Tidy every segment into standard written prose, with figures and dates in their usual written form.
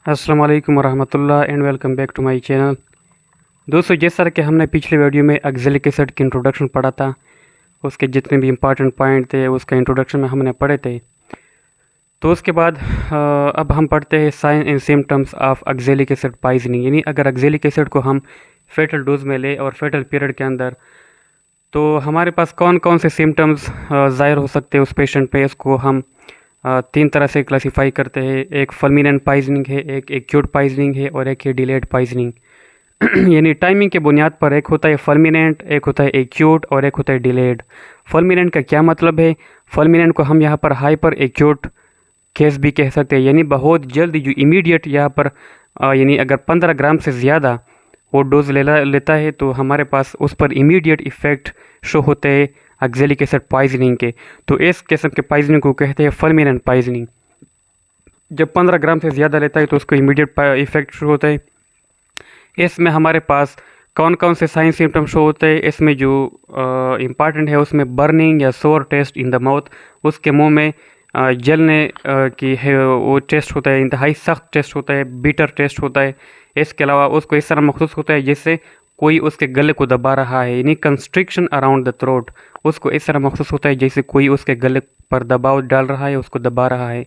अस्सलाम वालेकुम रहमतुल्लाह and welcome back to my channel. दोस्तों, जैसा कि हमने पिछले वीडियो में ऑक्ज़िलिक एसिड की इंट्रोडक्शन पढ़ा था, उसके जितने भी इम्पॉर्टेंट पॉइंट थे उसका इंट्रोडक्शन में हमने पढ़े थे। तो उसके बाद अब हम पढ़ते हैं sign and symptoms of oxalic acid poisoning. यानी अगर ऑक्ज़िलिक एसिड को हम फेटल डोज में ले और फेटल पीरियड के अंदर, तो हमारे पास कौन कौन से सिम्टम्स ज़ाहिर हो सकते हैं उस पेशेंट पे। इसको हम तीन तरह से क्लासीफाई करते हैं। एक फुलमिनेंट पॉइजनिंग है, एक एक्यूट पॉइजनिंग है और एक है डिलेड पॉइजनिंग। यानी टाइमिंग के बुनियाद पर एक होता है फुलमिनेंट, एक होता है एक्यूट और एक होता है डिलेड। फुलमिनेंट का क्या मतलब है? फुलमिनेंट को हम यहाँ पर हाइपर एक्यूट केस भी कह सकते हैं, यानी बहुत जल्दी जो इमीडिएट यहाँ पर यानी अगर 15 ग्राम से ज़्यादा वो डोज लेता है तो हमारे पास उस पर इमीडिएट इफ़ेक्ट शो होते हैं ऑक्ज़िलिक एसिड पॉइजनिंग के। तो इस किस्म के पॉइजनिंग को कहते हैं फुलमिनेंट पॉइजनिंग। जब 15 ग्राम से ज़्यादा लेता है तो उसको इमीडिएट इफ़ेक्ट शो होता है। इसमें हमारे पास कौन कौन से साइन सिम्टम शो होते हैं? इसमें जो इम्पॉर्टेंट है उसमें बर्निंग या सोर टेस्ट इन द माउथ, उसके मुंह में जलने की है वो टेस्ट होता है, इंतहाई सख्त टेस्ट होता है, बीटर टेस्ट होता है। इसके अलावा उसको इस तरह महसूस होता है जैसे कोई उसके गले को दबा रहा है, यानी कंस्ट्रिक्शन अराउंड द थ्रोट। उसको इस तरह महसूस होता है जैसे कोई उसके गले पर दबाव डाल रहा है, उसको दबा रहा है।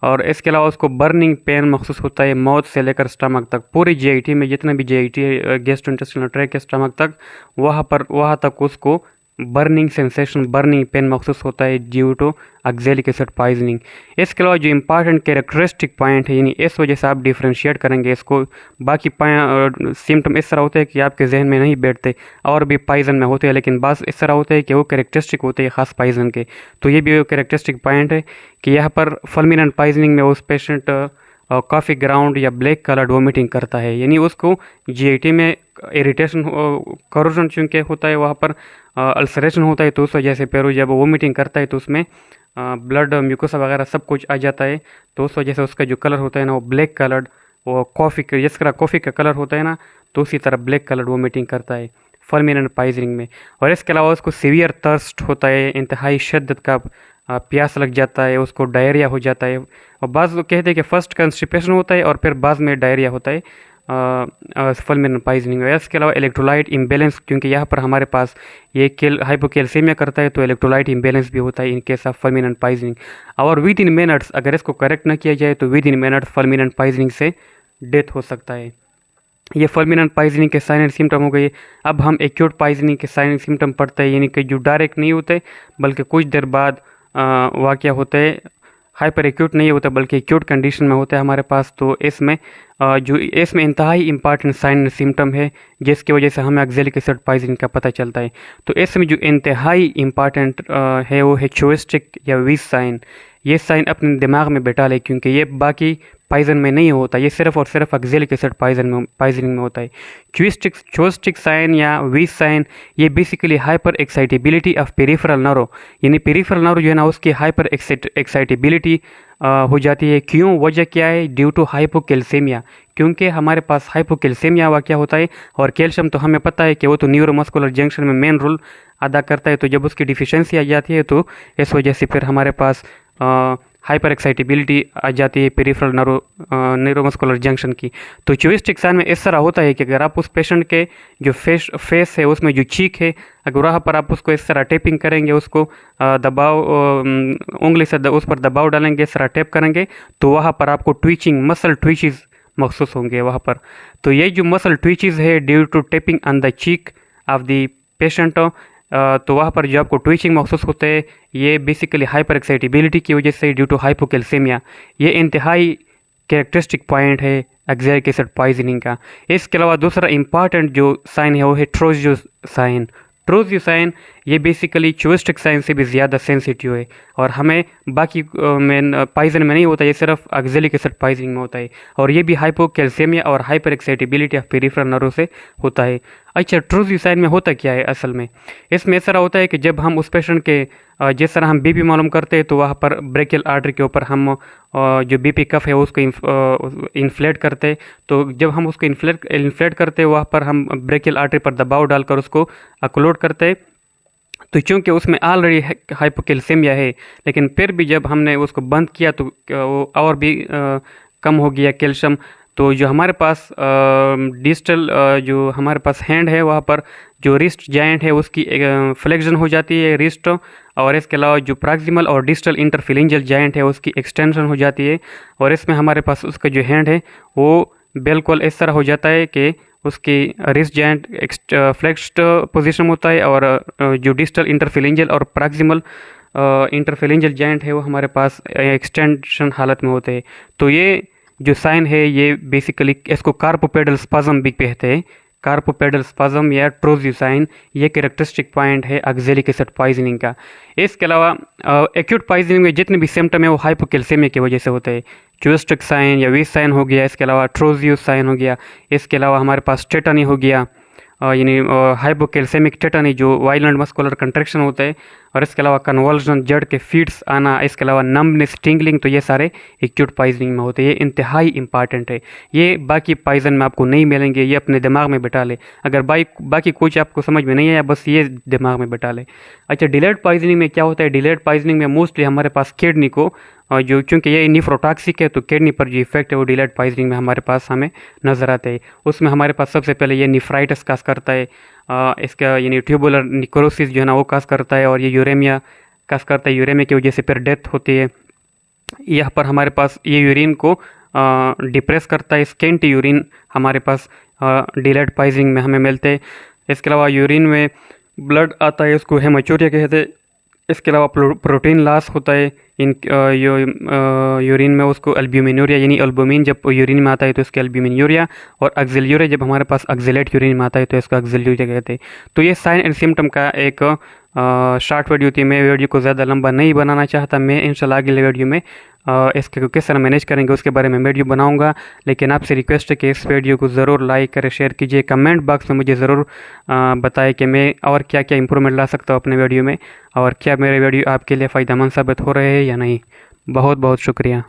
और इसके अलावा उसको बर्निंग पेन महसूस होता है माउथ से लेकर स्टमक तक। पूरी जीआईटी में जितना भी जीआईटी है, गैस्ट्रोइंटेस्टाइनल ट्रैक्ट के स्टमक तक, वहाँ तक उसको बर्निंग सेंसेशन, बर्निंग पेन महसूस होता है ड्यू टू ऑक्ज़िलिक एसिड पॉइजनिंग। इसके अलावा जो इम्पॉर्टेंट कैरेक्टरिस्टिक पॉइंट है, यानी इस वजह से आप डिफ्रेंशिएट करेंगे इसको, बाकी सिम्टम इस तरह होते हैं कि आपके जहन में नहीं बैठते, और भी पॉइजन में होते हैं, लेकिन बस इस तरह होते हैं कि वो कैरेक्टरिस्टिक होते हैं ख़ास पॉइजन के। तो ये भी कैरेक्टरिस्टिक पॉइंट है कि यहाँ पर फुलमिनेंट पॉइजनिंग में उस पेशेंट कॉफ़ी ग्राउंड या ब्लैक कलर्ड वोमिटिंग करता है, यानी उसको जीआईटी में इरिटेशन, करोजन चूँकि होता है, वहाँ पर अल्सरेशन होता है, तो उस वजह से पेरू जब वोमिटिंग करता है तो उसमें ब्लड, म्यूकोसा वगैरह सब कुछ आ जाता है। तो उस वजह से उसका जो कलर होता है ना वो ब्लैक कलर्ड, वो कॉफ़ी का, जिस तरह कॉफ़ी का कलर होता है ना, तो उसी तरह ब्लैक कलर्ड वोमिटिंग करता है फुलमिनेंट पॉइजनिंग में। और इसके अलावा उसको सीवियर थर्स्ट होता है, इंतहाई शिद्दत का प्यास लग जाता है, उसको डायरिया हो जाता है। और बाज़ लोग कहते हैं कि फ़र्स्ट कंस्टिपेशन होता है और फिर बाद में डायरिया होता है फुलमिनेंट पॉइजनिंग में। इसके अलावा इलेक्ट्रोलाइट इम्बेलेंस, क्योंकि यहाँ पर हमारे पास ये हाइपोकैल्सीमिया करता है, तो इलेक्ट्रोलाइट इम्बेलेंस भी होता है in case of fulminant poisoning. और विद इन मिनट्स अगर इसको करेक्ट ना किया जाए तो with in minutes fulminant poisoning से डेथ हो सकता है। ये फुलमिनेंट पॉइजनिंग के साइन एंड सिम्टम हो गए। अब हम एक्यूट पॉइजनिंग के साइन एंड सिम्टम पढ़ते हैं, यानी कि जो डायरेक्ट नहीं होते बल्कि कुछ देर बाद वाक़या होते हैं। हाइपर एक्यूट नहीं होता बल्कि एक्यूट कंडीशन में होता है हमारे पास। तो इसमें इसमें इंतहाई इंपॉर्टेंट साइन एंड सिम्टम है जिसकी वजह से हमें ऑक्ज़िलिक एसिड पॉइजनिंग का पता चलता है। तो इसमें जो इंतहाई इंपॉर्टेंट है वो है चोइस्टिक या वीस साइन। ये साइन अपने दिमाग में बैठा ले, क्योंकि ये बाकी पॉइजन में नहीं होता, ये सिर्फ और सिर्फ ऑक्ज़िलिक एसिड पॉइजनिंग में होता है। चोइस्टिक साइन या वीस साइन, ये basically hyper excitability of peripheral nerve, यानी पेरिफेरल नर्व जो है ना उसकी हाइपर एक्साइटेबिलिटी हो जाती है। क्यों? वजह क्या है? ड्यू टू हाइपोकैल्सीमिया, क्योंकि हमारे पास हाइपोकैल्सीमिया वाक़या होता है। और कैल्शियम तो हमें पता है कि वो तो न्यूरोमस्कुलर जंक्शन में मेन रोल अदा करता है। तो जब उसकी डिफिशेंसी आ जाती है तो इस वजह से फिर हमारे पास हाइपर एक्साइटेबिलिटी आ जाती है पेरिफेरल न्यूरोमस्कुलर जंक्शन की। तो चोइस्टिक साइन में इस तरह होता है कि अगर आप उस पेशेंट के जो फेस है उसमें जो चीक है, अगर वहाँ पर आप उसको इस तरह टेपिंग करेंगे, उसको दबाव उंगली से उस पर दबाव डालेंगे, इस तरह टेप करेंगे, तो वहाँ पर आपको ट्विचिंग, मसल ट्विचेस महसूस होंगे वहाँ पर। तो ये जो मसल ट्विचेस है due to tapping on the cheek of the patient, तो वहाँ पर जो आपको ट्विचिंग महसूस होते हैं ये बेसिकली हाइपर एक्साइटेबिलिटी की वजह से ड्यू टू हाइपोकैल्सीमिया। ये इंतहाई कैरेक्टरिस्टिक पॉइंट है ऑक्ज़िलिक एसिड पॉइजनिंग का। इसके अलावा दूसरा इंपॉर्टेंट जो साइन है वो है ट्रोजियो साइन। ट्रोजियो साइन ये बेसिकली चोइस्टिक साइन से भी ज़्यादा सेंसिटिव है और हमें बाकी में पॉइजन में नहीं होता, ये सिर्फ ऑक्ज़िलिक एसिड पॉइजनिंग में होता है। और ये भी हाइपोकैल्सीमिया और hyper excitability of peripheral nerve से होता है। अच्छा, ट्रोजियो साइन में होता क्या है असल में? इसमें ऐसा होता है कि जब हम उस पेशेंट के जिस तरह हम बीपी मालूम करते हैं तो वहाँ पर ब्रेकियल आर्टरी के ऊपर हम जो बीपी कफ है उसको इन्फ्लेट करते हैं। तो जब हम उसको इन्फ्लेट करते हैं वहाँ पर हम ब्रेकियल आर्टरी पर दबाव डालकर उसको अक्लोड करते हैं। तो चूँकि उसमें ऑलरेडी हाइपोकैल्सीमिया है, लेकिन फिर भी जब हमने उसको बंद किया तो वो और भी कम हो गया कैल्शियम, तो जो हमारे पास डिस्टल जो हमारे पास हैंड है वहाँ पर जो रिस्ट जॉइंट है उसकी फ्लेक्शन हो जाती है रिस्ट, और इसके अलावा जो प्रॉक्सिमल और डिस्टल इंटरफेरेंजियल जॉइंट है उसकी एक्सटेंशन हो जाती है। और इसमें हमारे पास उसका जो हैंड है वो बिल्कुल इस तरह हो जाता है कि उसकी रिस्ट जॉइंट फ्लेक्स्ड पोजीशन होता है, और जो डिस्टल इंटरफेरेंजियल और प्रॉक्सिमल इंटरफेरेंजियल जॉइंट है वो हमारे पास एक्सटेंशन हालत में होते हैं। तो ये जो साइन है ये बेसिकली इसको कार्पोपेडल स्पाज्म भी कहते हैं, कार्पोपेडल स्पाज्म या ट्रोजियो साइन, ये कैरेक्टरिस्टिक पॉइंट है ऑक्सैलिक एसिड पॉइजनिंग का। इसके अलावा एक्यूट पॉइजनिंग में जितने भी सिम्टम है वो हाइपोकैल्सीमिया की वजह से होते हैं। क्यूस्टिक साइन या वीस साइन हो गया, इसके अलावा ट्रोजियो साइन हो गया, इसके अलावा हमारे पास टेटानी हो गया, यानी हाइपोकैल्सेमिक टेटानी जो वायलेंट मस्कुलर कंट्रैक्शन होता है, और इसके अलावा कन्वल्जन, जड़ के फीट्स आना, इसके अलावा नम्बनेस, टिंगलिंग, तो ये सारे एक्यूट पॉइजनिंग में होते हैं। ये इंतहाई इंपॉर्टेंट है, ये बाकी पॉइजन में आपको नहीं मिलेंगे, ये अपने दिमाग में बिठा ले। अगर बाकी कुछ आपको समझ में नहीं आया बस ये दिमाग में बिठा ले। अच्छा, डिलेड पॉइजनिंग में क्या होता है? डिलेड पॉइजनिंग में मोस्टली हमारे पास किडनी को जो चूँकि ये निफ्रोटॉक्सिक है तो किडनी पर जो इफेक्ट है वो डिलेड पॉइजनिंग में हमारे पास हमें नज़र आते हैं। उसमें हमारे पास सबसे पहले ये निफ्राइटिस काज करता है, इसका यानी ट्यूबुलर निक्रोसिस जो है ना वो काज करता है, और ये यूरेमिया काज करता है, यूरेमिया की वजह से फिर डेथ होती है। यहाँ पर हमारे पास ये यूरिन को डिप्रेस करता है, स्केंटी यूरिन हमारे पास डिलेड पॉइजनिंग में हमें मिलते हैं। इसके अलावा यूरिन में ब्लड आता है, उसको हेमाचूरिया कहते हैं। इसके अलावा प्रोटीन लॉस होता है इन यूरिन में, उसको अल्ब्यूमिनूरिया, यानी अल्बुमिन जब यूरिन में आता है तो इसके अल्ब्यूमिनूरिया, और ऑक्सिलयूरिया जब हमारे पास ऑक्सिलेट यूरिन में आता है तो इसको ऑक्सिलयूरिया कहते हैं। तो ये साइन एंड सिम्टम का एक शॉर्ट वीडियो थी। मैं वीडियो को ज़्यादा लंबा नहीं बनाना चाहता, मैं इंशाल्लाह अगले वीडियो में इसके किस तरह मैनेज करेंगे उसके बारे में वीडियो बनाऊंगा। लेकिन आपसे रिक्वेस्ट है कि इस वीडियो को ज़रूर लाइक करें, शेयर कीजिए, कमेंट बॉक्स में मुझे ज़रूर बताएं कि मैं और क्या क्या इंप्रूवमेंट ला सकता हूँ अपने वीडियो में, और क्या मेरे वीडियो आपके लिए फ़ायदेमंद साबित हो रहे हैं या नहीं। बहुत बहुत शुक्रिया।